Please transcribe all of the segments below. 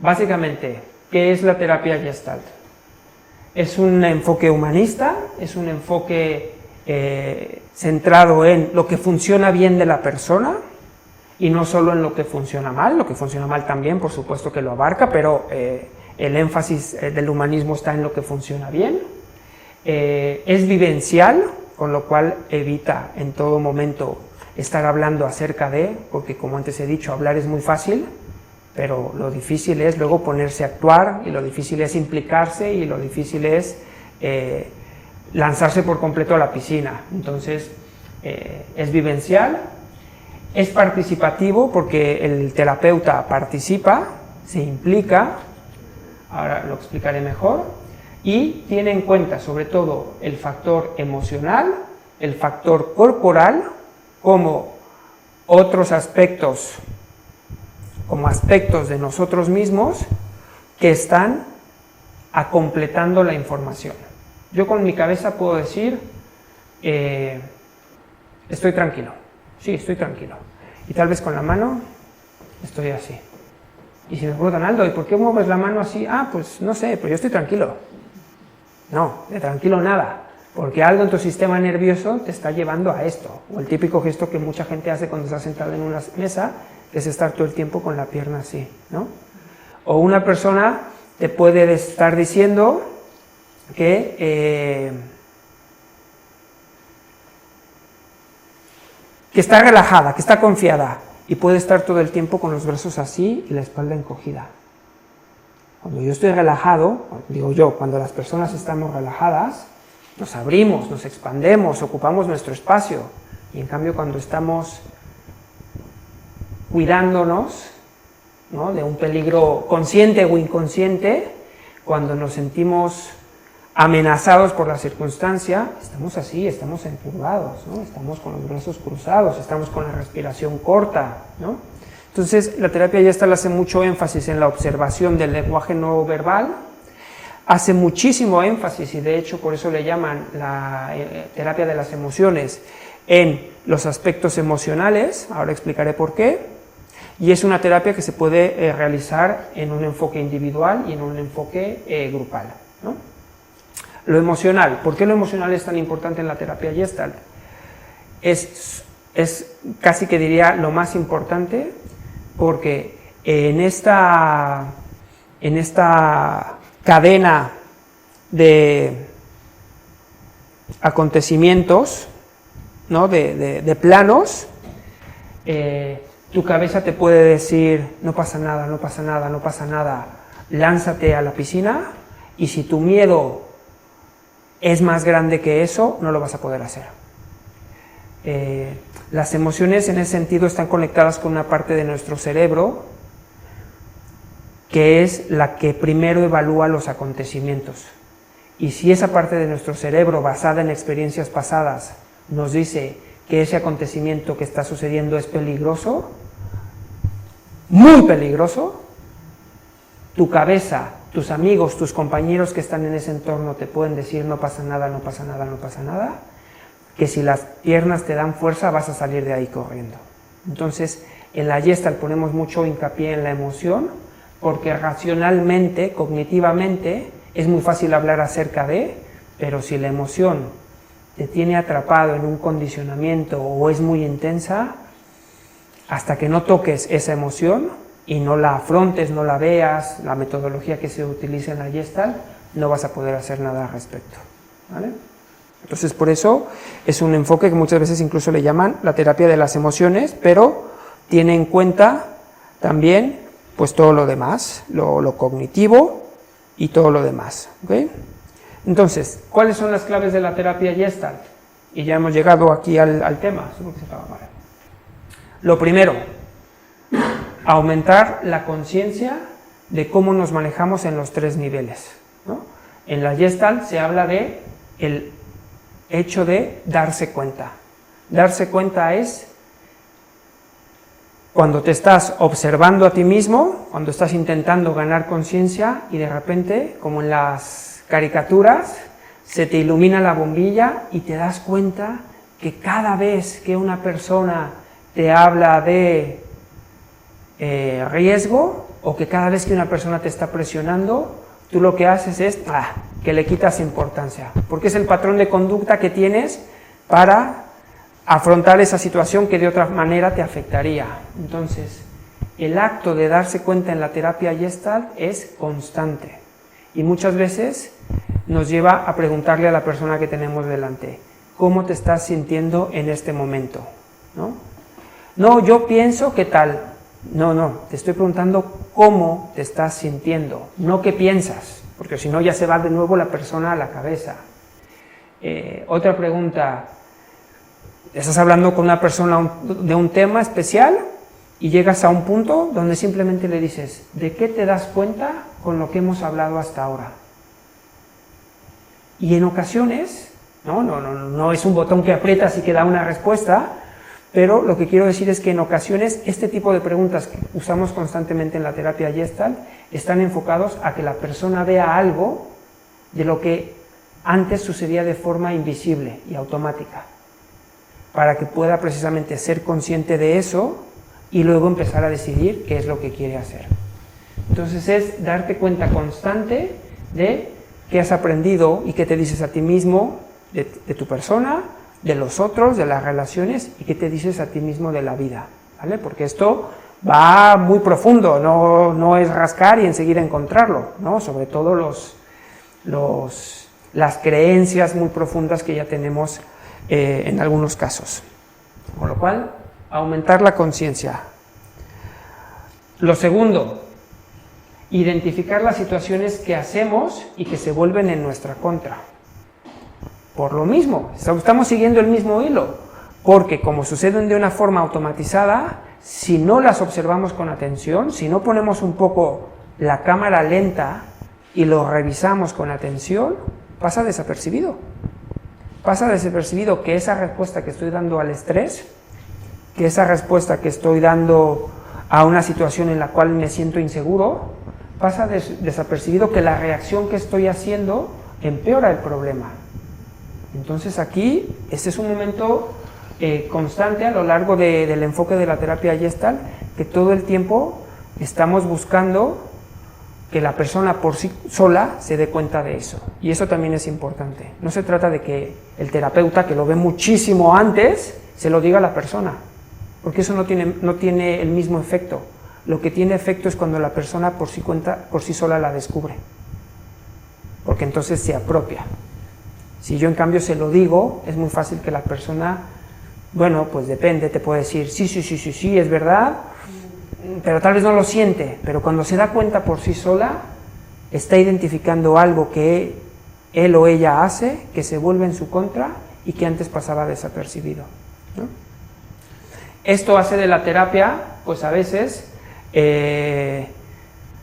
Básicamente, ¿qué es la terapia Gestalt? Es un enfoque humanista, es un enfoque centrado en lo que funciona bien de la persona y no solo en lo que funciona mal también, por supuesto que lo abarca, pero el énfasis del humanismo está en lo que funciona bien. Es vivencial, con lo cual evita en todo momento estar hablando acerca de, porque como antes he dicho, hablar es muy fácil, pero lo difícil es luego ponerse a actuar, y lo difícil es implicarse, y lo difícil es lanzarse por completo a la piscina. Entonces, es vivencial, es participativo porque el terapeuta participa, se implica, ahora lo explicaré mejor, y tiene en cuenta sobre todo el factor emocional, el factor corporal, como otros aspectos, como aspectos de nosotros mismos que están completando la información. Yo con mi cabeza puedo decir, estoy tranquilo, sí, estoy tranquilo, y tal vez con la mano estoy así. Y si me preguntan, Aldo, ¿y por qué mueves la mano así? Ah, pues no sé, pero yo estoy tranquilo. No, de tranquilo nada, porque algo en tu sistema nervioso te está llevando a esto, o el típico gesto que mucha gente hace cuando está sentado en una mesa, es estar todo el tiempo con la pierna así, ¿no? O una persona te puede estar diciendo que está relajada, que está confiada, y puede estar todo el tiempo con los brazos así y la espalda encogida. Cuando yo estoy relajado, digo yo, cuando las personas estamos relajadas, nos abrimos, nos expandemos, ocupamos nuestro espacio, y en cambio cuando estamos cuidándonos, ¿no?, de un peligro consciente o inconsciente, cuando nos sentimos amenazados por la circunstancia, estamos así, estamos encurvados, ¿no?, estamos con los brazos cruzados, estamos con la respiración corta, ¿no? Entonces, la terapia Gestalt hace mucho énfasis en la observación del lenguaje no verbal, hace muchísimo énfasis, y de hecho por eso le llaman la terapia de las emociones, en los aspectos emocionales, ahora explicaré por qué, y es una terapia que se puede realizar en un enfoque individual y en un enfoque grupal, ¿no? Lo emocional, ¿por qué lo emocional es tan importante en la terapia Gestalt? Es casi que diría lo más importante, porque en esta cadena de acontecimientos, ¿no?, de planos, tu cabeza te puede decir, no pasa nada, no pasa nada, no pasa nada, lánzate a la piscina, y si tu miedo es más grande que eso, no lo vas a poder hacer. Las emociones en ese sentido están conectadas con una parte de nuestro cerebro que es la que primero evalúa los acontecimientos, y si esa parte de nuestro cerebro, basada en experiencias pasadas, nos dice que ese acontecimiento que está sucediendo es peligroso, muy peligroso, tu cabeza, tus amigos, tus compañeros que están en ese entorno te pueden decir no pasa nada, no pasa nada, no pasa nada, que si las piernas te dan fuerza vas a salir de ahí corriendo. Entonces, en la Gestalt ponemos mucho hincapié en la emoción, porque racionalmente, cognitivamente, es muy fácil hablar acerca de, pero si la emoción te tiene atrapado en un condicionamiento o es muy intensa, hasta que no toques esa emoción y no la afrontes, no la veas, la metodología que se utiliza en la Gestalt, no vas a poder hacer nada al respecto, ¿vale? Entonces, por eso es un enfoque que muchas veces incluso le llaman la terapia de las emociones, pero tiene en cuenta también pues todo lo demás, lo cognitivo y todo lo demás, ¿ok? Entonces, ¿cuáles son las claves de la terapia Gestalt? Y ya hemos llegado aquí al tema. Lo primero, aumentar la conciencia de cómo nos manejamos en los 3 niveles, ¿no? En la Gestalt se habla de el hecho de darse cuenta. Darse cuenta es cuando te estás observando a ti mismo, cuando estás intentando ganar conciencia y de repente, como en las caricaturas, se te ilumina la bombilla y te das cuenta que cada vez que una persona te habla de riesgo o que cada vez que una persona te está presionando, tú lo que haces es que le quitas importancia, porque es el patrón de conducta que tienes para afrontar esa situación que de otra manera te afectaría. Entonces, el acto de darse cuenta en la terapia Gestalt es constante y muchas veces nos lleva a preguntarle a la persona que tenemos delante, ¿cómo te estás sintiendo en este momento? No, yo pienso que tal. No, te estoy preguntando cómo te estás sintiendo, no qué piensas, porque si no ya se va de nuevo la persona a la cabeza. Otra pregunta, estás hablando con una persona de un tema especial y llegas a un punto donde simplemente le dices, ¿de qué te das cuenta con lo que hemos hablado hasta ahora? Y en ocasiones, no es un botón que aprietas y que da una respuesta, pero lo que quiero decir es que en ocasiones este tipo de preguntas que usamos constantemente en la terapia Gestalt están enfocados a que la persona vea algo de lo que antes sucedía de forma invisible y automática, para que pueda precisamente ser consciente de eso y luego empezar a decidir qué es lo que quiere hacer. Entonces es darte cuenta constante de qué has aprendido y qué te dices a ti mismo de tu persona, de los otros, de las relaciones, y qué te dices a ti mismo de la vida, ¿vale? Porque esto va muy profundo, no es rascar y enseguida encontrarlo, ¿no? Sobre todo las creencias muy profundas que ya tenemos en algunos casos. Con lo cual, aumentar la conciencia. Lo segundo, identificar las situaciones que hacemos y que se vuelven en nuestra contra. Por lo mismo, estamos siguiendo el mismo hilo, porque como suceden de una forma automatizada, si no las observamos con atención, si no ponemos un poco la cámara lenta y lo revisamos con atención, pasa desapercibido. Pasa desapercibido que esa respuesta que estoy dando al estrés, que esa respuesta que estoy dando a una situación en la cual me siento inseguro, pasa desapercibido que la reacción que estoy haciendo empeora el problema. Entonces aquí, este es un momento constante a lo largo del enfoque de la terapia Gestalt, que todo el tiempo estamos buscando que la persona por sí sola se dé cuenta de eso. Y eso también es importante. No se trata de que el terapeuta, que lo ve muchísimo antes, se lo diga a la persona, porque eso no tiene el mismo efecto. Lo que tiene efecto es cuando la persona por sí sola la descubre, porque entonces se apropia. Si yo en cambio se lo digo, es muy fácil que la persona, bueno, pues depende, te puede decir, sí, es verdad, pero tal vez no lo siente, pero cuando se da cuenta por sí sola, está identificando algo que él o ella hace, que se vuelve en su contra y que antes pasaba desapercibido, ¿no? Esto hace de la terapia, pues a veces,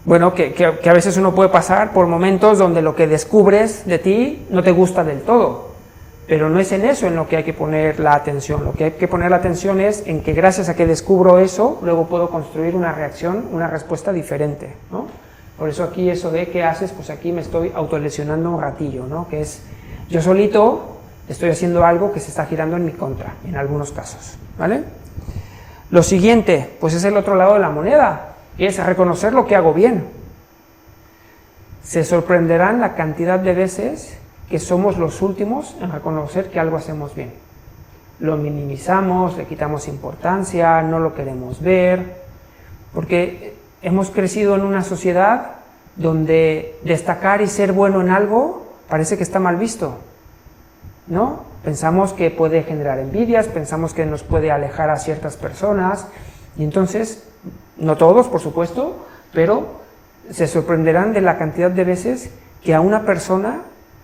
bueno, que a veces uno puede pasar por momentos donde lo que descubres de ti no te gusta del todo, pero no es en eso en lo que hay que poner la atención. Lo que hay que poner la atención es en que gracias a que descubro eso, luego puedo construir una reacción, una respuesta diferente, ¿no? Por eso aquí eso de ¿qué haces? Pues aquí me estoy autolesionando un ratillo, ¿no? Que es, yo solito estoy haciendo algo que se está girando en mi contra, en algunos casos, ¿vale? Lo siguiente, pues es el otro lado de la moneda, es reconocer lo que hago bien. Se sorprenderán la cantidad de veces que somos los últimos en reconocer que algo hacemos bien. Lo minimizamos, le quitamos importancia, no lo queremos ver, porque hemos crecido en una sociedad donde destacar y ser bueno en algo parece que está mal visto, ¿no? Pensamos que puede generar envidias, pensamos que nos puede alejar a ciertas personas, y entonces, no todos, por supuesto, pero se sorprenderán de la cantidad de veces que a una persona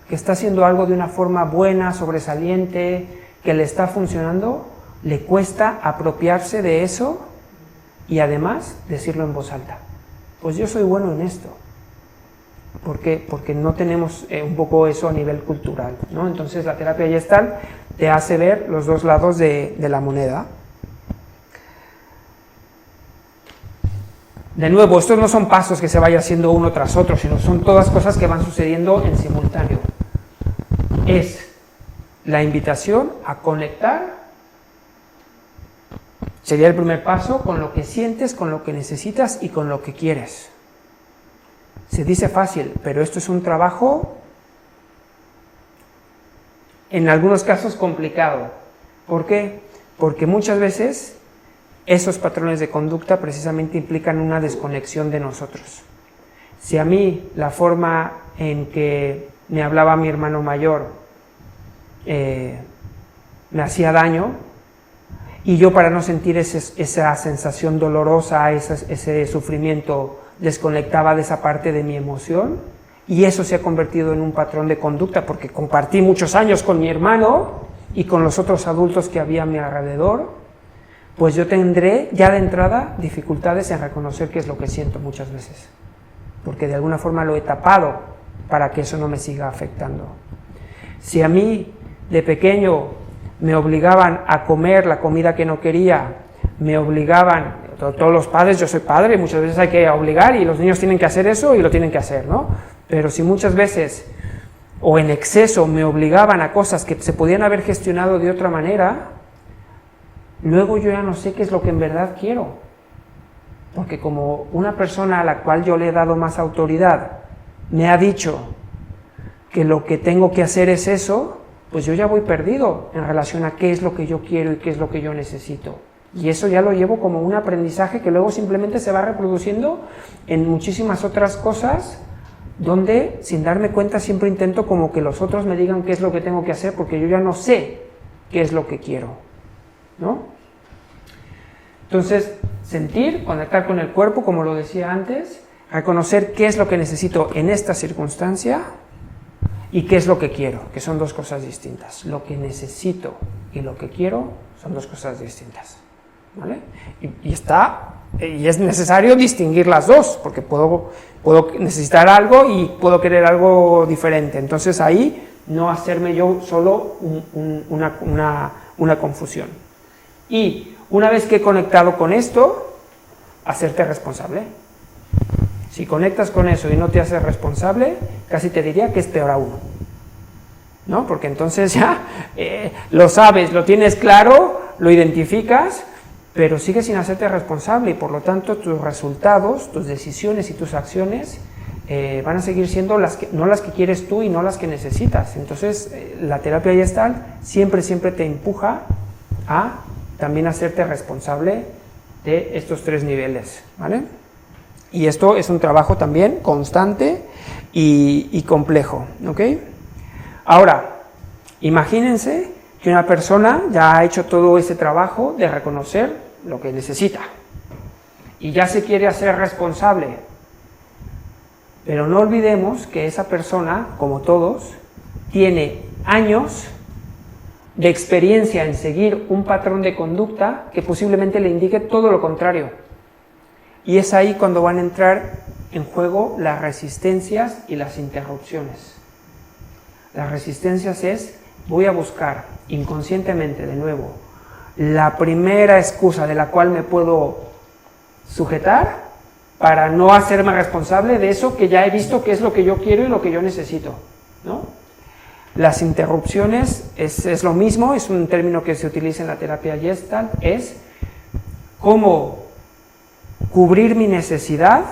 que está haciendo algo de una forma buena, sobresaliente, que le está funcionando, le cuesta apropiarse de eso y además decirlo en voz alta. Pues yo soy bueno en esto. ¿Por qué? Porque no tenemos un poco eso a nivel cultural, ¿no? Entonces la terapia Gestalt te hace ver los dos lados de la moneda. De nuevo, estos no son pasos que se vaya haciendo uno tras otro, sino son todas cosas que van sucediendo en simultáneo. Es la invitación a conectar Sería el primer paso, con lo que sientes, con lo que necesitas y con lo que quieres. Se dice fácil, pero esto es un trabajo, en algunos casos, complicado. ¿Por qué? Porque muchas veces esos patrones de conducta precisamente implican una desconexión de nosotros. Si a mí la forma en que me hablaba mi hermano mayor me hacía daño, y yo, para no sentir esa sensación dolorosa, ese sufrimiento, desconectaba de esa parte de mi emoción, y eso se ha convertido en un patrón de conducta, porque compartí muchos años con mi hermano y con los otros adultos que había a mi alrededor, pues yo tendré ya de entrada dificultades en reconocer qué es lo que siento muchas veces, porque de alguna forma lo he tapado para que eso no me siga afectando. Si a mí de pequeño me obligaban a comer la comida que no quería, me obligaban, todos los padres, yo soy padre, muchas veces hay que obligar y los niños tienen que hacer eso y lo tienen que hacer, ¿no? Pero si muchas veces o en exceso me obligaban a cosas que se podían haber gestionado de otra manera, luego yo ya no sé qué es lo que en verdad quiero. Porque como una persona a la cual yo le he dado más autoridad me ha dicho que lo que tengo que hacer es eso, pues yo ya voy perdido en relación a qué es lo que yo quiero y qué es lo que yo necesito. Y eso ya lo llevo como un aprendizaje que luego simplemente se va reproduciendo en muchísimas otras cosas, donde sin darme cuenta siempre intento como que los otros me digan qué es lo que tengo que hacer, porque yo ya no sé qué es lo que quiero, ¿no? Entonces, sentir, conectar con el cuerpo, como lo decía antes, reconocer qué es lo que necesito en esta circunstancia y qué es lo que quiero, que son dos cosas distintas. Lo que necesito y lo que quiero son dos cosas distintas, ¿vale? Y es necesario distinguir las dos, porque puedo necesitar algo y puedo querer algo diferente. Entonces ahí no hacerme yo solo una confusión. Y una vez que he conectado con esto, hacerte responsable. Si conectas con eso y no te haces responsable, casi te diría que es peor aún, ¿no? Porque entonces ya lo sabes, lo tienes claro, lo identificas, pero sigues sin hacerte responsable y por lo tanto tus resultados, tus decisiones y tus acciones van a seguir siendo no las que quieres tú y no las que necesitas. Entonces la terapia Gestalt siempre te empuja a también hacerte responsable de estos tres niveles, ¿vale? Y esto es un trabajo también constante y complejo, ¿ok? Ahora, imagínense que una persona ya ha hecho todo ese trabajo de reconocer lo que necesita y ya se quiere hacer responsable. Pero no olvidemos que esa persona, como todos, tiene años de experiencia en seguir un patrón de conducta que posiblemente le indique todo lo contrario. Y es ahí cuando van a entrar en juego las resistencias y las interrupciones. Las resistencias es, voy a buscar inconscientemente de nuevo la primera excusa de la cual me puedo sujetar para no hacerme responsable de eso que ya he visto que es lo que yo quiero y lo que yo necesito, ¿no? Las interrupciones es lo mismo, es un término que se utiliza en la terapia Gestalt, es cómo cubrir mi necesidad,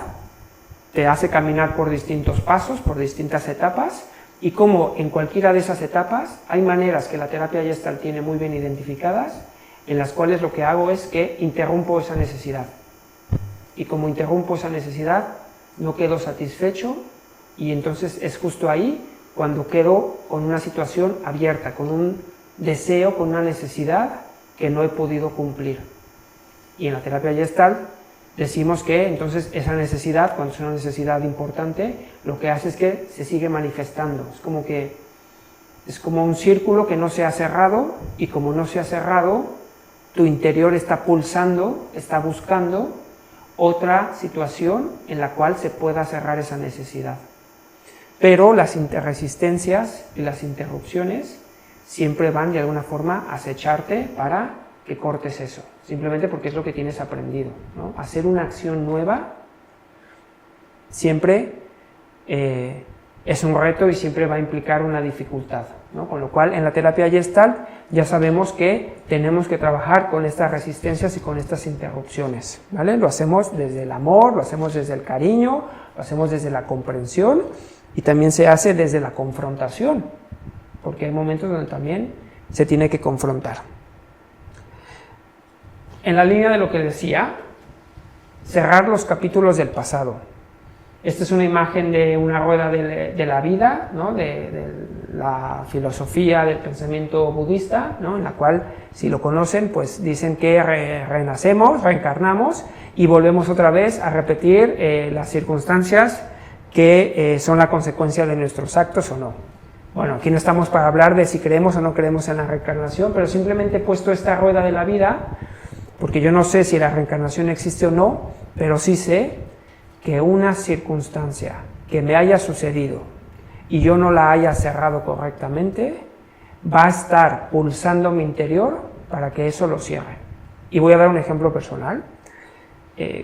te hace caminar por distintos pasos, por distintas etapas, y cómo en cualquiera de esas etapas hay maneras que la terapia Gestalt tiene muy bien identificadas, en las cuales lo que hago es que interrumpo esa necesidad. Y como interrumpo esa necesidad, no quedo satisfecho, y entonces es justo ahí cuando quedo con una situación abierta, con un deseo, con una necesidad que no he podido cumplir. Y en la terapia Gestalt decimos que entonces esa necesidad, cuando es una necesidad importante, lo que hace es que se sigue manifestando. Es como un círculo que no se ha cerrado, y como no se ha cerrado, tu interior está pulsando, está buscando otra situación en la cual se pueda cerrar esa necesidad. Pero las resistencias y las interrupciones siempre van de alguna forma a acecharte para que cortes eso, simplemente porque es lo que tienes aprendido, ¿no? Hacer una acción nueva siempre es un reto y siempre va a implicar una dificultad, ¿no? Con lo cual, en la terapia Gestalt ya sabemos que tenemos que trabajar con estas resistencias y con estas interrupciones, ¿vale? Lo hacemos desde el amor, lo hacemos desde el cariño, lo hacemos desde la comprensión y también se hace desde la confrontación, porque hay momentos donde también se tiene que confrontar. En la línea de lo que decía, cerrar los capítulos del pasado. Esta es una imagen de una rueda de la vida, ¿no? de la filosofía del pensamiento budista, ¿no? En la cual, si lo conocen, pues dicen que renacemos, reencarnamos y volvemos otra vez a repetir las circunstancias que son la consecuencia de nuestros actos o no. Bueno, aquí no estamos para hablar de si creemos o no creemos en la reencarnación, pero simplemente he puesto esta rueda de la vida, porque yo no sé si la reencarnación existe o no, pero sí sé que una circunstancia que me haya sucedido y yo no la haya cerrado correctamente, va a estar pulsando mi interior para que eso lo cierre. Y voy a dar un ejemplo personal.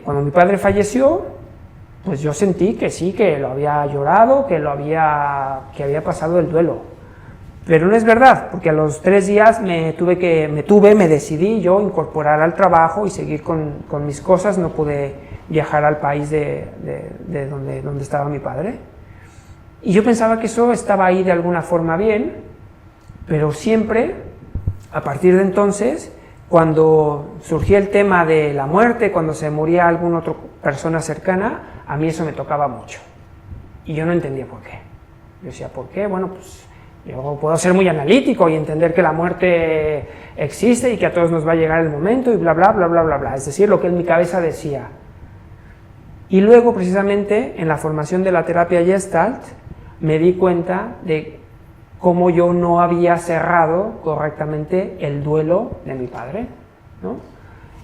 Cuando mi padre falleció, pues yo sentí que sí, que lo había llorado, que había pasado el duelo. Pero no es verdad, porque a los 3 días me decidí yo incorporar al trabajo y seguir con mis cosas. No pude viajar al país de donde estaba mi padre. Y yo pensaba que eso estaba ahí de alguna forma bien, pero siempre, a partir de entonces, cuando surgía el tema de la muerte, cuando se moría alguna otra persona cercana, a mí eso me tocaba mucho. Y yo no entendía por qué. Yo decía, ¿por qué? Bueno, pues yo puedo ser muy analítico y entender que la muerte existe y que a todos nos va a llegar el momento y bla, bla, bla, bla, bla, bla. Es decir, lo que en mi cabeza decía. Y luego, precisamente, en la formación de la terapia Gestalt, me di cuenta de cómo yo no había cerrado correctamente el duelo de mi padre, ¿no?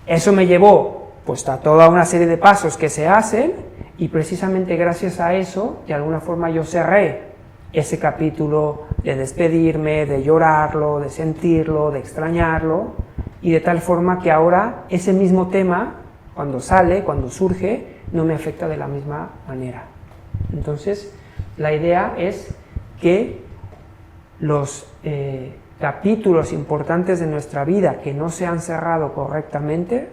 Eso me llevó pues a toda una serie de pasos que se hacen y precisamente gracias a eso, de alguna forma yo cerré ese capítulo de despedirme, de llorarlo, de sentirlo, de extrañarlo, y de tal forma que ahora ese mismo tema, cuando sale, cuando surge, no me afecta de la misma manera. Entonces, la idea es que los capítulos importantes de nuestra vida que no se han cerrado correctamente,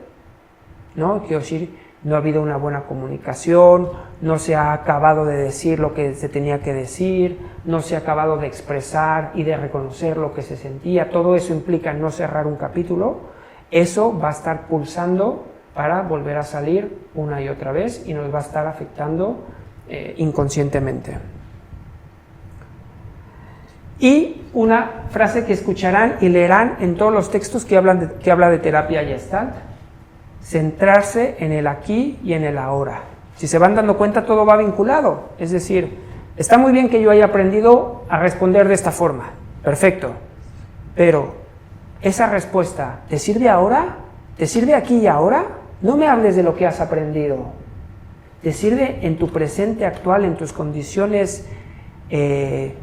¿no? Quiero decir, no ha habido una buena comunicación, no se ha acabado de decir lo que se tenía que decir, no se ha acabado de expresar y de reconocer lo que se sentía, todo eso implica no cerrar un capítulo, eso va a estar pulsando para volver a salir una y otra vez y nos va a estar afectando inconscientemente. Y una frase que escucharán y leerán en todos los textos que habla de terapia Gestalt: centrarse en el aquí y en el ahora. Si se van dando cuenta, todo va vinculado. Es decir, está muy bien que yo haya aprendido a responder de esta forma, perfecto, pero esa respuesta, ¿te sirve ahora? ¿Te sirve aquí y ahora? No me hables de lo que has aprendido. ¿Te sirve en tu presente actual, en tus condiciones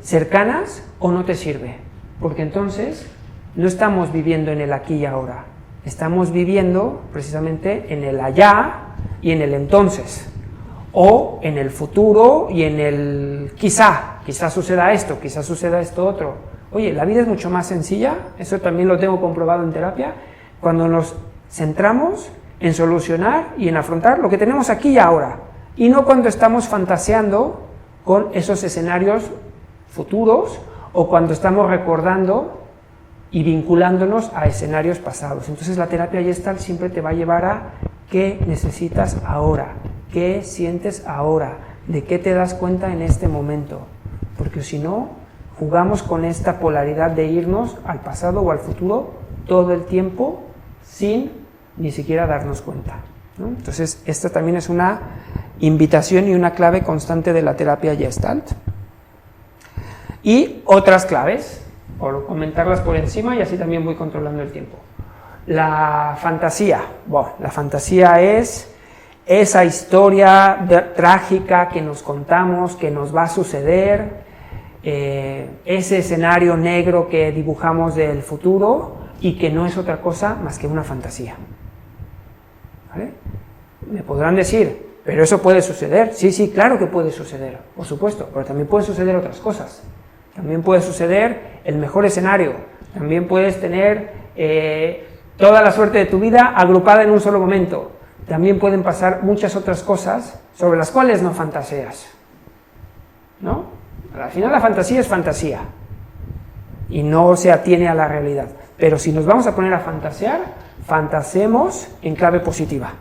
cercanas, o no te sirve? Porque entonces no estamos viviendo en el aquí y ahora. Estamos viviendo precisamente en el allá y en el entonces, o en el futuro y en el quizá suceda esto otro. Oye, la vida es mucho más sencilla, eso también lo tengo comprobado en terapia, cuando nos centramos en solucionar y en afrontar lo que tenemos aquí y ahora, y no cuando estamos fantaseando con esos escenarios futuros o cuando estamos recordando y vinculándonos a escenarios pasados. Entonces la terapia Gestalt siempre te va a llevar a qué necesitas ahora, qué sientes ahora, de qué te das cuenta en este momento, porque si no, jugamos con esta polaridad de irnos al pasado o al futuro todo el tiempo sin ni siquiera darnos cuenta, ¿no? Entonces esta también es una invitación y una clave constante de la terapia Gestalt. Y otras claves, por comentarlas por encima y así también voy controlando el tiempo. La fantasía. Bueno, la fantasía es esa historia trágica que nos contamos, que nos va a suceder, ese escenario negro que dibujamos del futuro y que no es otra cosa más que una fantasía. ¿Vale? Me podrán decir, pero eso puede suceder, sí, claro que puede suceder, por supuesto, pero también pueden suceder otras cosas. También puede suceder el mejor escenario, también puedes tener toda la suerte de tu vida agrupada en un solo momento. También pueden pasar muchas otras cosas sobre las cuales no fantaseas, ¿no? Al final la fantasía es fantasía y no se atiene a la realidad. Pero si nos vamos a poner a fantasear, fantaseemos en clave positiva,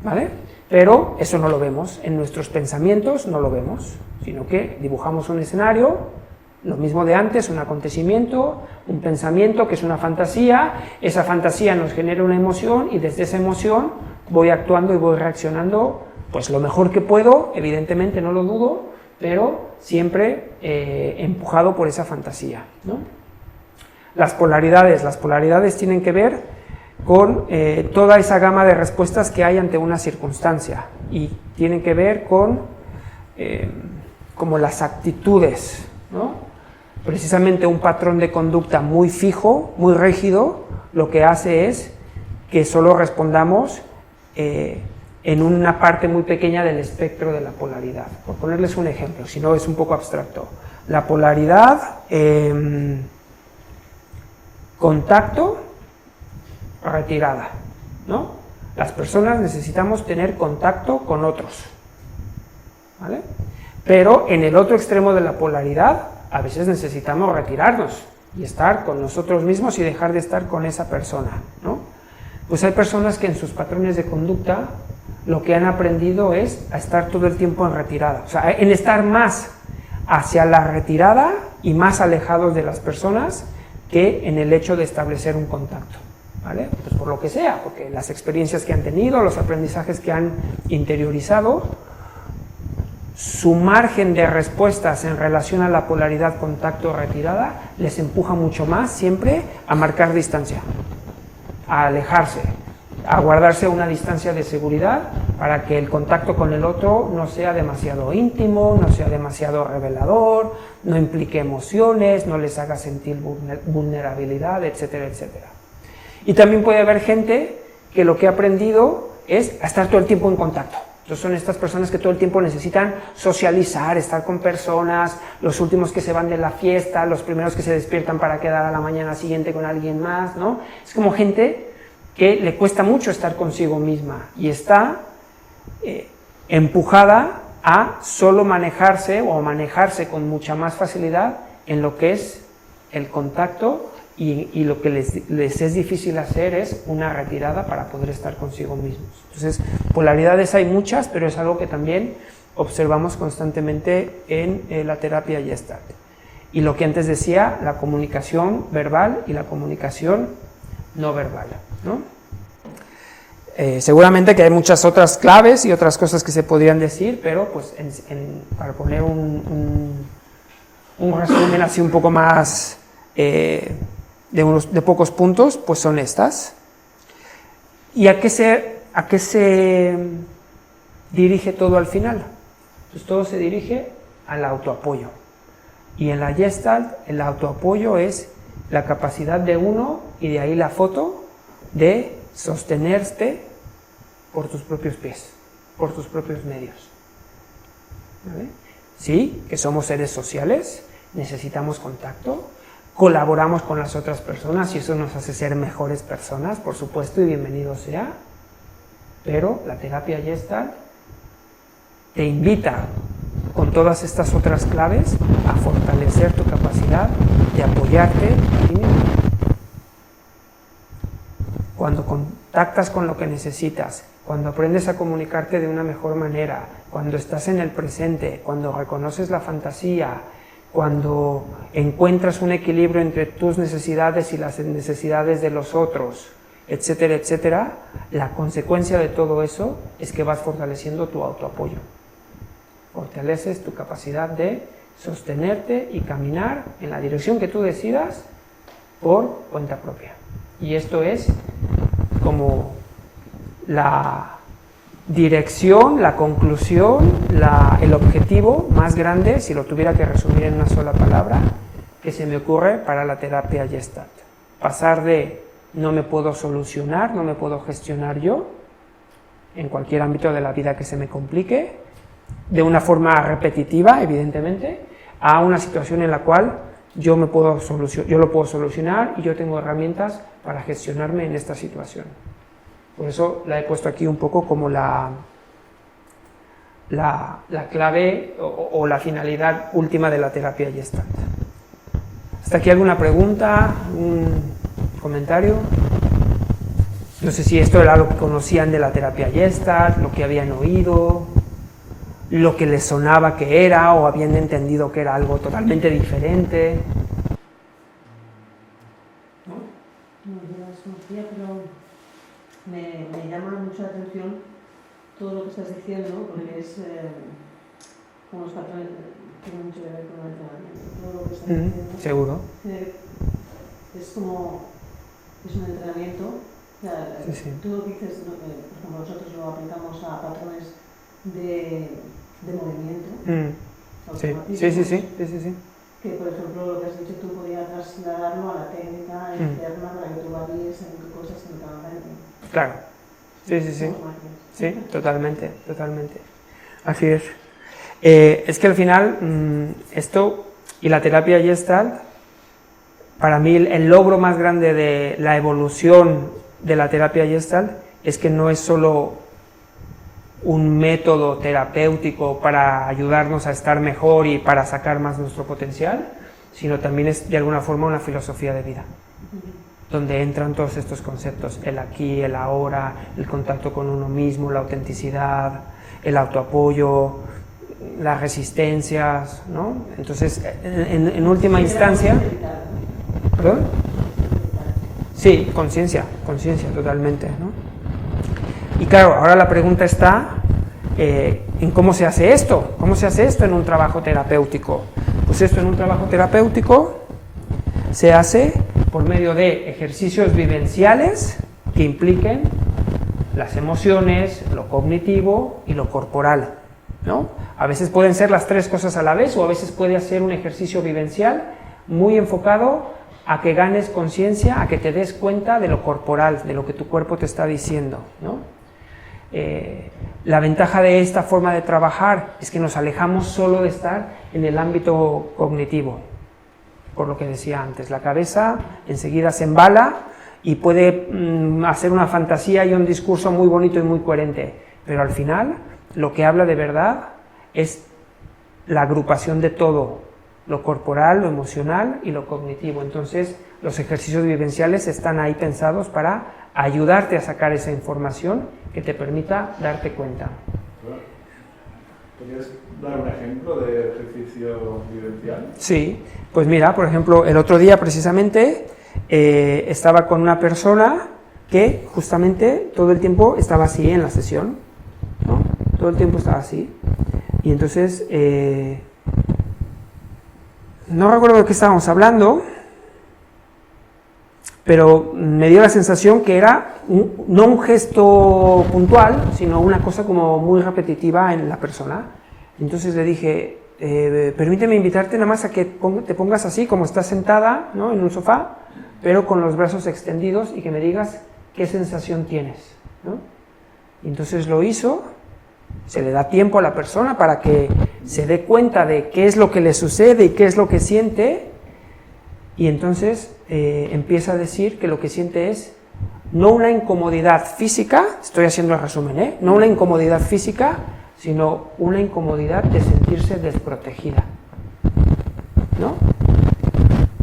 ¿vale? Pero eso no lo vemos, en nuestros pensamientos no lo vemos, sino que dibujamos un escenario, lo mismo de antes, un acontecimiento, un pensamiento que es una fantasía, esa fantasía nos genera una emoción y desde esa emoción voy actuando y voy reaccionando pues lo mejor que puedo, evidentemente no lo dudo, pero siempre empujado por esa fantasía, ¿no? Las polaridades tienen que ver con toda esa gama de respuestas que hay ante una circunstancia y tienen que ver con como las actitudes, ¿no? Precisamente un patrón de conducta muy fijo, muy rígido, lo que hace es que solo respondamos en una parte muy pequeña del espectro de la polaridad. Por ponerles un ejemplo, si no es un poco abstracto. La polaridad, contacto, retirada, ¿no? Las personas necesitamos tener contacto con otros, ¿vale? Pero en el otro extremo de la polaridad, a veces necesitamos retirarnos y estar con nosotros mismos y dejar de estar con esa persona, ¿no? Pues hay personas que en sus patrones de conducta lo que han aprendido es a estar todo el tiempo en retirada, o sea, en estar más hacia la retirada y más alejados de las personas que en el hecho de establecer un contacto, ¿vale? Pues por lo que sea, porque las experiencias que han tenido, los aprendizajes que han interiorizado, su margen de respuestas en relación a la polaridad contacto-retirada les empuja mucho más siempre a marcar distancia, a alejarse, a guardarse una distancia de seguridad para que el contacto con el otro no sea demasiado íntimo, no sea demasiado revelador, no implique emociones, no les haga sentir vulnerabilidad, etcétera, etcétera. Y también puede haber gente que lo que ha aprendido es a estar todo el tiempo en contacto. Entonces son estas personas que todo el tiempo necesitan socializar, estar con personas, los últimos que se van de la fiesta, los primeros que se despiertan para quedar a la mañana siguiente con alguien más, ¿no? Es como gente que le cuesta mucho estar consigo misma y está empujada a solo manejarse o a manejarse con mucha más facilidad en lo que es el contacto y lo que les es difícil hacer es una retirada para poder estar consigo mismos. Entonces, polaridades hay muchas, pero es algo que también observamos constantemente en la terapia Gestalt. Y lo que antes decía, la comunicación verbal y la comunicación no verbal, ¿no? Seguramente que hay muchas otras claves y otras cosas que se podrían decir, pero pues para poner un resumen así un poco más de pocos puntos, pues son estas. ¿Y a qué se dirige todo al final? Pues todo se dirige al autoapoyo. Y en la Gestalt, el autoapoyo es la capacidad de uno, y de ahí la foto, de sostenerte por tus propios pies, por tus propios medios. ¿Vale? Sí, que somos seres sociales, necesitamos contacto, colaboramos con las otras personas y eso nos hace ser mejores personas, por supuesto, y bienvenido sea, pero la terapia Gestalt te invita, con todas estas otras claves, a fortalecer tu capacidad de apoyarte a ti mismo. Cuando contactas con lo que necesitas, cuando aprendes a comunicarte de una mejor manera, cuando estás en el presente, cuando reconoces la fantasía, cuando encuentras un equilibrio entre tus necesidades y las necesidades de los otros, etcétera, etcétera, la consecuencia de todo eso es que vas fortaleciendo tu autoapoyo. Fortaleces tu capacidad de sostenerte y caminar en la dirección que tú decidas por cuenta propia. Y esto es como la dirección, la conclusión, el objetivo más grande, si lo tuviera que resumir en una sola palabra, que se me ocurre para la terapia Gestalt. Pasar de no me puedo solucionar, no me puedo gestionar yo, en cualquier ámbito de la vida que se me complique, de una forma repetitiva, evidentemente, a una situación en la cual yo lo puedo solucionar y yo tengo herramientas para gestionarme en esta situación. Por eso la he puesto aquí un poco como la clave o la finalidad última de la terapia Gestalt. ¿Hasta aquí alguna pregunta? ¿Un comentario? No sé si esto era lo que conocían de la terapia Gestalt, lo que habían oído, lo que les sonaba que era, o habían entendido que era algo totalmente diferente. No, yo no desconocía, pero me llama mucho la atención todo lo que estás diciendo, porque es como los patrones, tiene mucho que ver con el entrenamiento. Todo lo que estás diciendo. Seguro. Es como, es un entrenamiento. O sea, Sí. tú lo dices, por ejemplo, nosotros lo aplicamos a patrones de movimiento. Sí. Que, por ejemplo, lo que has dicho tú podías trasladarlo a la técnica interna para que tú varíes en qué cosas se encajan. Claro. Sí. Sí, totalmente. Así es. Es que al final, esto y la terapia Gestalt, para mí el logro más grande de la evolución de la terapia Gestalt es que no es solo un método terapéutico para ayudarnos a estar mejor y para sacar más nuestro potencial, sino también es de alguna forma una filosofía de vida, donde entran todos estos conceptos, el aquí, el ahora, el contacto con uno mismo, la autenticidad, el autoapoyo, las resistencias, ¿no? Entonces, en última instancia... ¿Perdón? Sí, conciencia, totalmente, ¿no? Y claro, ahora la pregunta está en cómo se hace esto. ¿Cómo se hace esto en un trabajo terapéutico? Pues esto en un trabajo terapéutico se hace por medio de ejercicios vivenciales que impliquen las emociones, lo cognitivo y lo corporal, ¿no? A veces pueden ser las tres cosas a la vez, o a veces puede ser un ejercicio vivencial muy enfocado a que ganes conciencia, a que te des cuenta de lo corporal, de lo que tu cuerpo te está diciendo, ¿no? La ventaja de esta forma de trabajar es que nos alejamos solo de estar en el ámbito cognitivo, por lo que decía antes, la cabeza enseguida se embala y puede hacer una fantasía y un discurso muy bonito y muy coherente, pero al final lo que habla de verdad es la agrupación de todo, lo corporal, lo emocional y lo cognitivo. Entonces los ejercicios vivenciales están ahí pensados para ayudarte a sacar esa información que te permita darte cuenta. ¿Podrías dar un ejemplo de ejercicio vivencial? Sí, pues mira, por ejemplo, el otro día precisamente estaba con una persona que justamente todo el tiempo estaba así en la sesión, ¿no? Todo el tiempo estaba así. Y entonces, no recuerdo de qué estábamos hablando, pero me dio la sensación que era no un gesto puntual, sino una cosa como muy repetitiva en la persona. Entonces le dije, permíteme invitarte nada más a que te pongas así, como estás sentada, ¿no?, en un sofá, pero con los brazos extendidos, y que me digas qué sensación tienes, ¿no? Y entonces lo hizo. Se le da tiempo a la persona para que se dé cuenta de qué es lo que le sucede y qué es lo que siente, y entonces empieza a decir que lo que siente es no una incomodidad física, estoy haciendo el resumen, no una incomodidad física, sino una incomodidad de sentirse desprotegida, ¿no?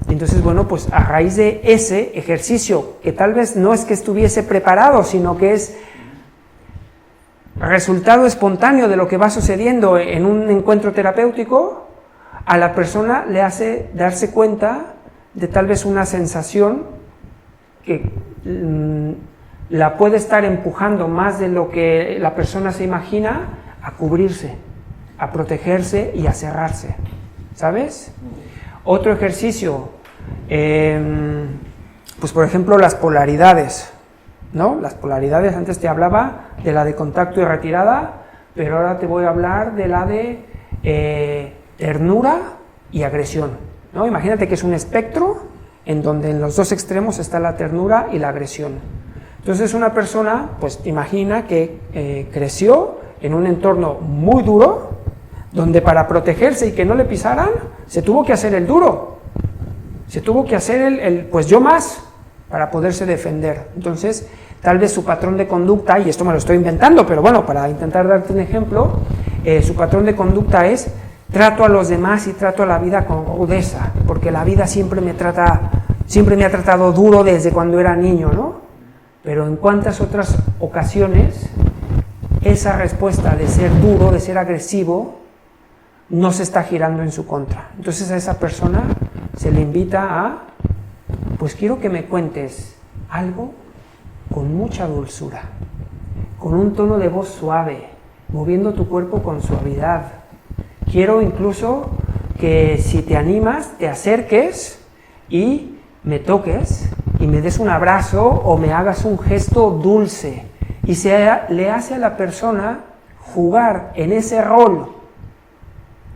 Entonces, bueno, pues a raíz de ese ejercicio, que tal vez no es que estuviese preparado, sino que es resultado espontáneo de lo que va sucediendo en un encuentro terapéutico, a la persona le hace darse cuenta de tal vez una sensación que la puede estar empujando más de lo que la persona se imagina a cubrirse, a protegerse y a cerrarse, ¿sabes? Otro ejercicio, pues por ejemplo las polaridades, ¿no? Las polaridades, antes te hablaba de la de contacto y retirada, pero ahora te voy a hablar de la de ternura y agresión, ¿no? Imagínate que es un espectro en donde en los dos extremos está la ternura y la agresión. Entonces una persona, pues imagina que creció en un entorno muy duro, donde para protegerse y que no le pisaran, se tuvo que hacer el duro, se tuvo que hacer pues yo más, para poderse defender. Entonces, tal vez su patrón de conducta, y esto me lo estoy inventando, pero bueno, para intentar darte un ejemplo, su patrón de conducta es: trato a los demás y trato a la vida con rudeza, porque la vida siempre me ha tratado duro desde cuando era niño, ¿no? Pero en cuántas otras ocasiones esa respuesta de ser duro, de ser agresivo, no se está girando en su contra. Entonces a esa persona se le invita a, pues quiero que me cuentes algo con mucha dulzura, con un tono de voz suave, moviendo tu cuerpo con suavidad. Quiero incluso que, si te animas, te acerques y me toques y me des un abrazo o me hagas un gesto dulce, y le hace a la persona jugar en ese rol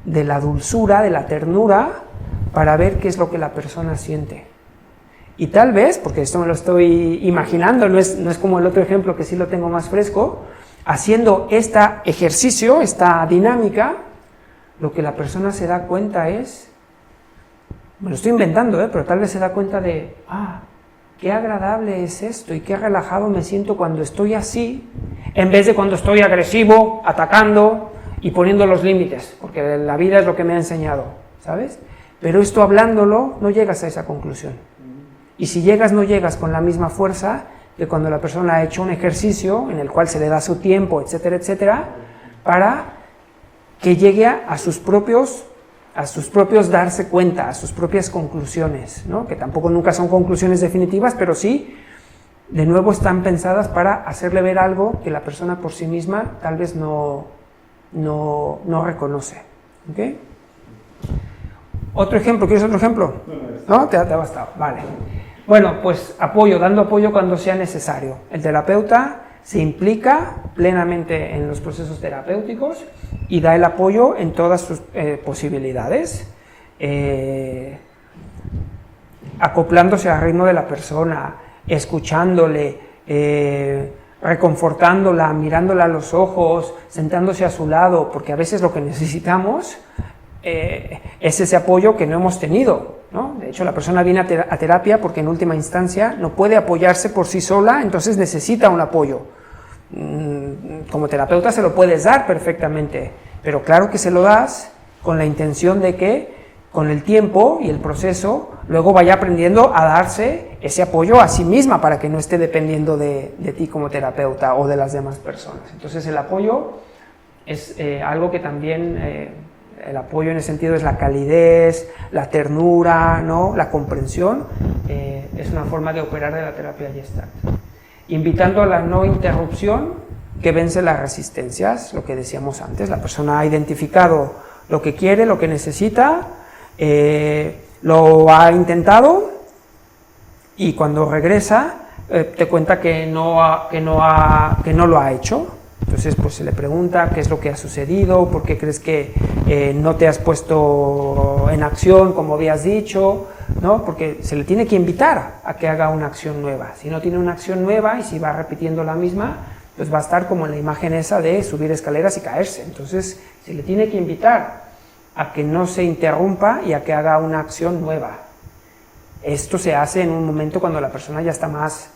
de la dulzura, de la ternura, para ver qué es lo que la persona siente. Y tal vez, porque esto me lo estoy imaginando, no es como el otro ejemplo que sí lo tengo más fresco, haciendo este ejercicio, esta dinámica, lo que la persona se da cuenta es, me lo estoy inventando, pero tal vez se da cuenta de, qué agradable es esto y qué relajado me siento cuando estoy así, en vez de cuando estoy agresivo, atacando y poniendo los límites, porque la vida es lo que me ha enseñado, ¿sabes? Pero esto, hablándolo, no llegas a esa conclusión. Y si llegas, no llegas con la misma fuerza que cuando la persona ha hecho un ejercicio en el cual se le da su tiempo, etcétera, etcétera, para que llegue a sus propios darse cuenta, a sus propias conclusiones, ¿no? Que tampoco nunca son conclusiones definitivas, pero sí, de nuevo, están pensadas para hacerle ver algo que la persona por sí misma tal vez no reconoce. ¿Okay? ¿Otro ejemplo? ¿Quieres otro ejemplo? ¿No? ¿Te ha bastado? Vale. Bueno, pues dando apoyo cuando sea necesario. El terapeuta se implica plenamente en los procesos terapéuticos y da el apoyo en todas sus posibilidades, acoplándose al ritmo de la persona, escuchándole, reconfortándola, mirándola a los ojos, sentándose a su lado, porque a veces lo que necesitamos es ese apoyo que no hemos tenido, ¿no? De hecho, la persona viene a terapia porque en última instancia no puede apoyarse por sí sola, entonces necesita un apoyo. Como terapeuta se lo puedes dar perfectamente, pero claro que se lo das con la intención de que con el tiempo y el proceso luego vaya aprendiendo a darse ese apoyo a sí misma para que no esté dependiendo de ti como terapeuta o de las demás personas. Entonces el apoyo es algo que también, el apoyo en ese sentido es la calidez, la ternura, ¿no? La comprensión, es una forma de operar de la terapia Gestalt. Invitando a la no interrupción que vence las resistencias, lo que decíamos antes. La persona ha identificado lo que quiere, lo que necesita, lo ha intentado y cuando regresa te cuenta que no lo ha hecho. Entonces pues se le pregunta qué es lo que ha sucedido, por qué crees que no te has puesto en acción como habías dicho, ¿no? Porque se le tiene que invitar a que haga una acción nueva. Si no tiene una acción nueva y si va repitiendo la misma, pues va a estar como en la imagen esa de subir escaleras y caerse. Entonces se le tiene que invitar a que no se interrumpa y a que haga una acción nueva. Esto se hace en un momento cuando la persona ya está más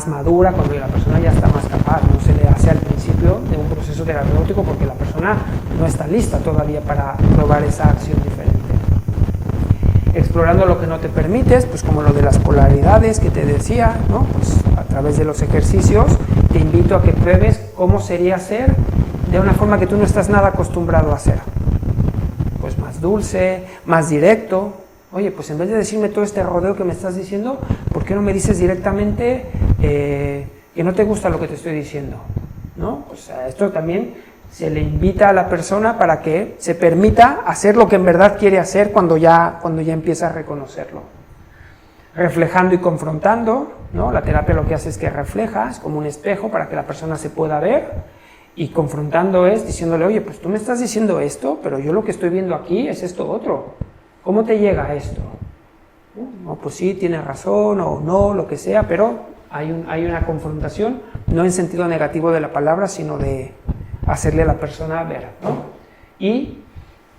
madura, cuando la persona ya está más capaz. No se le hace al principio de un proceso terapéutico porque la persona no está lista todavía para probar esa acción diferente. Explorando lo que no te permites, pues como lo de las polaridades que te decía, ¿no? Pues a través de los ejercicios te invito a que pruebes cómo sería ser de una forma que tú no estás nada acostumbrado a hacer. Pues más dulce, más directo. Oye, pues en vez de decirme todo este rodeo que me estás diciendo, ¿por qué no me dices directamente que no te gusta lo que te estoy diciendo? ¿No? Pues a esto también se le invita a la persona para que se permita hacer lo que en verdad quiere hacer cuando ya empieza a reconocerlo. Reflejando y confrontando, ¿no? La terapia lo que hace es que refleja, es como un espejo para que la persona se pueda ver, y confrontando es diciéndole, oye, pues tú me estás diciendo esto, pero yo lo que estoy viendo aquí es esto otro. ¿Cómo te llega esto? No, pues sí, tienes razón o no, lo que sea, pero Hay una confrontación, no en sentido negativo de la palabra, sino de hacerle a la persona ver, ¿no? Y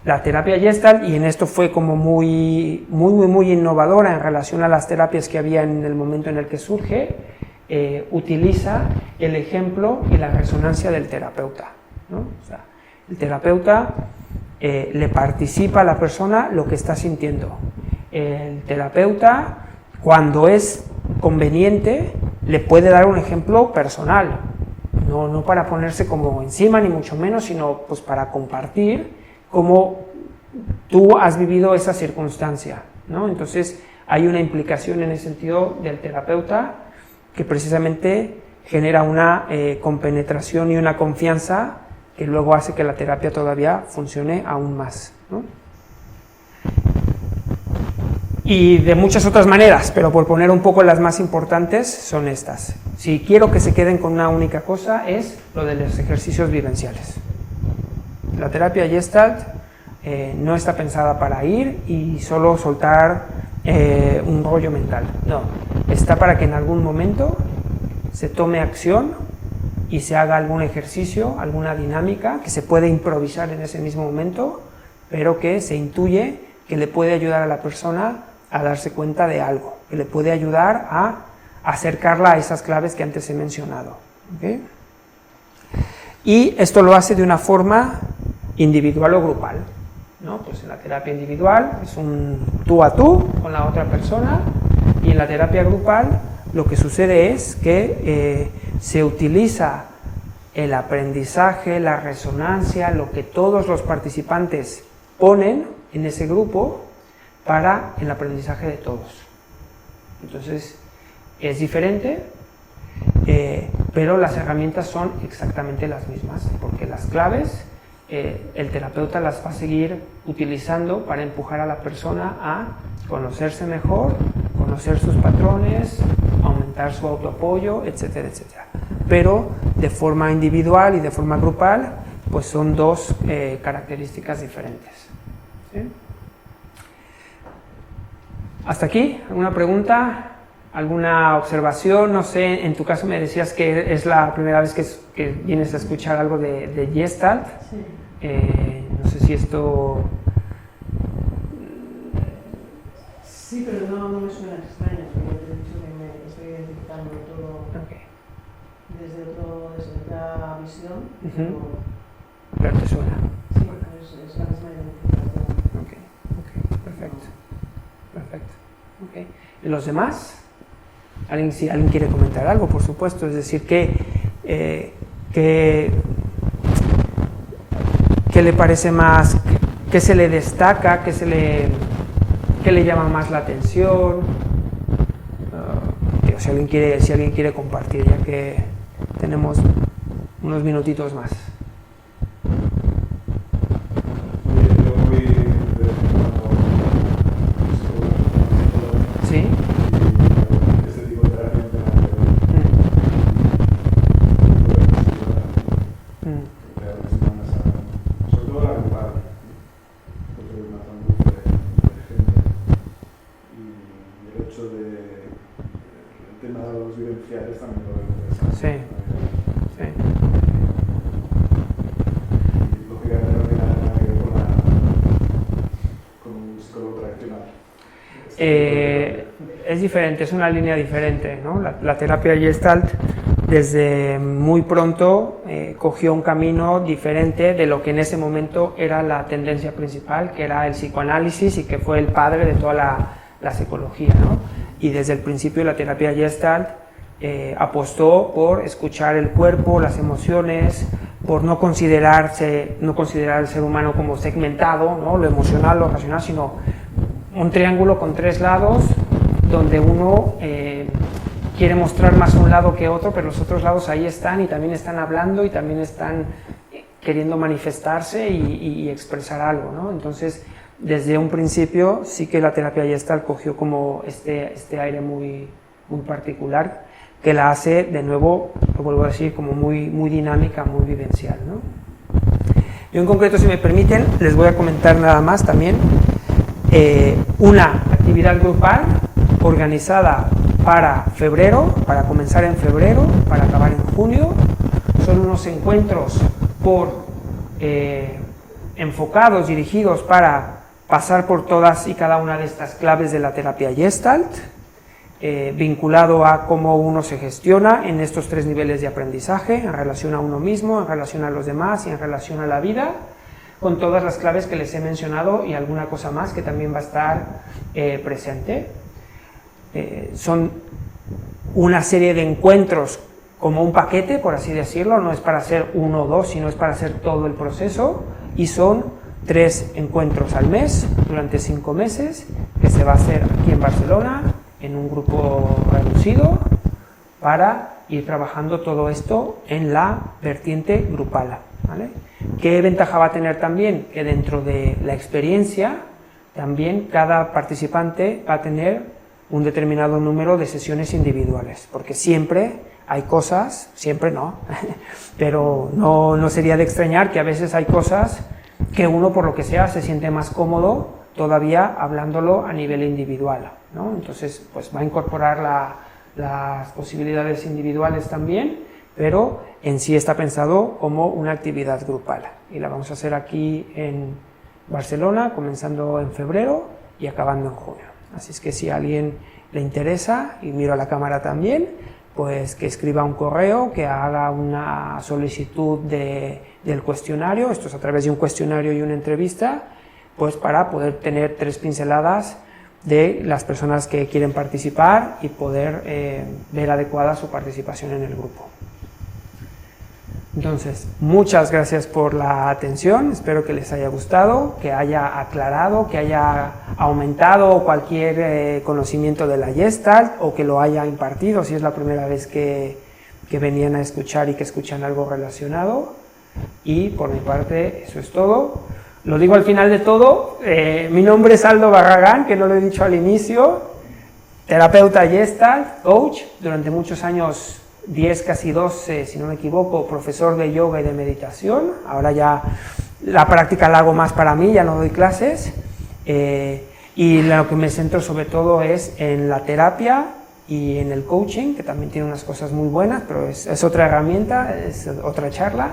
la terapia Gestalt, y en esto fue como muy innovadora en relación a las terapias que había en el momento en el que surge, utiliza el ejemplo y la resonancia del terapeuta, ¿no? O sea, el terapeuta le participa a la persona lo que está sintiendo. El terapeuta, cuando es conveniente, le puede dar un ejemplo personal, no para ponerse como encima ni mucho menos, sino pues para compartir cómo tú has vivido esa circunstancia, ¿no? Entonces hay una implicación en ese sentido del terapeuta que precisamente genera una compenetración y una confianza que luego hace que la terapia todavía funcione aún más, ¿no? Y de muchas otras maneras, pero por poner un poco las más importantes son estas. Si quiero que se queden con una única cosa, es lo de los ejercicios vivenciales. La terapia Gestalt no está pensada para ir y solo soltar un rollo mental. No, está para que en algún momento se tome acción y se haga algún ejercicio, alguna dinámica que se puede improvisar en ese mismo momento, pero que se intuye que le puede ayudar a la persona a darse cuenta de algo, que le puede ayudar a acercarla a esas claves que antes he mencionado, ¿okay? Y esto lo hace de una forma individual o grupal, ¿no? Pues en la terapia individual es un tú a tú con la otra persona, y en la terapia grupal lo que sucede es que se utiliza el aprendizaje, la resonancia, lo que todos los participantes ponen en ese grupo para el aprendizaje de todos. Entonces es diferente, pero las herramientas son exactamente las mismas, porque las claves el terapeuta las va a seguir utilizando para empujar a la persona a conocerse mejor, conocer sus patrones, aumentar su autoapoyo, etcétera, etcétera. Pero de forma individual y de forma grupal, pues son dos características diferentes, ¿sí? ¿Hasta aquí? ¿Alguna pregunta? ¿Alguna observación? No sé, en tu caso me decías que es la primera vez que vienes a escuchar algo de Gestalt. Sí. No sé si esto... Sí, pero no me suena extraño, porque te he dicho que me estoy identificando todo desde otra visión. Pero te suena. Sí, es la misma identificación. Ok, perfecto. Okay. ¿Y los demás? Si alguien quiere comentar algo, por supuesto, es decir, ¿qué le parece más, qué se le destaca, qué le llama más la atención? Si alguien quiere compartir, ya que tenemos unos minutitos más. ¿Sí? Este tipo de terapia sobre todo la grupal, porque es una angustia de gente, y el hecho de el tema de los vivenciales también lo veo interesante. Sí. Y lógicamente no tiene nada que ver con un psicólogo tradicional. Es diferente, es una línea diferente, ¿no? La terapia Gestalt desde muy pronto cogió un camino diferente de lo que en ese momento era la tendencia principal, que era el psicoanálisis y que fue el padre de toda la psicología, ¿no? Y desde el principio la terapia Gestalt apostó por escuchar el cuerpo, las emociones, por no considerar al ser humano como segmentado, ¿no? Lo emocional, lo racional, sino un triángulo con tres lados donde uno quiere mostrar más un lado que otro, pero los otros lados ahí están y también están hablando y también están queriendo manifestarse y expresar algo, ¿no? Entonces, desde un principio sí que la terapia Gestalt cogió como este aire muy particular, que la hace, de nuevo, lo vuelvo a decir, como muy dinámica, muy vivencial, ¿no? Yo en concreto, si me permiten, les voy a comentar nada más también una actividad grupal organizada para febrero, para comenzar en febrero, para acabar en junio. Son unos encuentros enfocados, dirigidos para pasar por todas y cada una de estas claves de la terapia Gestalt, vinculado a cómo uno se gestiona en estos 3 niveles de aprendizaje, en relación a uno mismo, en relación a los demás y en relación a la vida, con todas las claves que les he mencionado y alguna cosa más que también va a estar presente. Son una serie de encuentros como un paquete, por así decirlo, no es para hacer 1 o 2, sino es para hacer todo el proceso, y son 3 encuentros al mes durante 5 meses, que se va a hacer aquí en Barcelona, en un grupo reducido, para ir trabajando todo esto en la vertiente grupal, ¿vale? ¿Qué ventaja va a tener también? Que dentro de la experiencia, también cada participante va a tener un determinado número de sesiones individuales, porque siempre hay cosas, siempre no, pero no sería de extrañar que a veces hay cosas que uno, por lo que sea, se siente más cómodo todavía hablándolo a nivel individual, ¿no? Entonces, pues va a incorporar las posibilidades individuales también, pero en sí está pensado como una actividad grupal, y la vamos a hacer aquí en Barcelona, comenzando en febrero y acabando en junio. Así es que si a alguien le interesa, y miro a la cámara también, pues que escriba un correo, que haga una solicitud del cuestionario. Esto es a través de un cuestionario y una entrevista, pues para poder tener 3 pinceladas de las personas que quieren participar y poder ver adecuada su participación en el grupo. Entonces, muchas gracias por la atención, espero que les haya gustado, que haya aclarado, que haya aumentado cualquier conocimiento de la Gestalt, o que lo haya impartido si es la primera vez que venían a escuchar y que escuchan algo relacionado. Y por mi parte, eso es todo. Lo digo al final de todo, mi nombre es Aldo Barragán, que no lo he dicho al inicio, terapeuta Gestalt, coach, durante muchos años, 10, casi 12, si no me equivoco, profesor de yoga y de meditación. Ahora ya la práctica la hago más para mí, ya no doy clases, y lo que me centro sobre todo es en la terapia y en el coaching, que también tiene unas cosas muy buenas, pero es otra herramienta, es otra charla,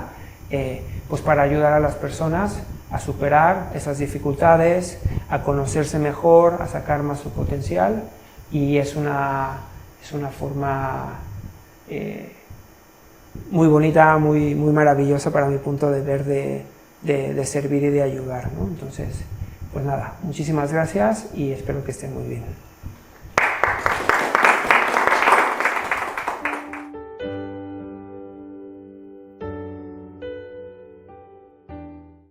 pues para ayudar a las personas a superar esas dificultades, a conocerse mejor, a sacar más su potencial, y es una forma muy bonita, muy maravillosa para mi punto de ver de servir y de ayudar, ¿no? Entonces, pues nada, muchísimas gracias y espero que estén muy bien.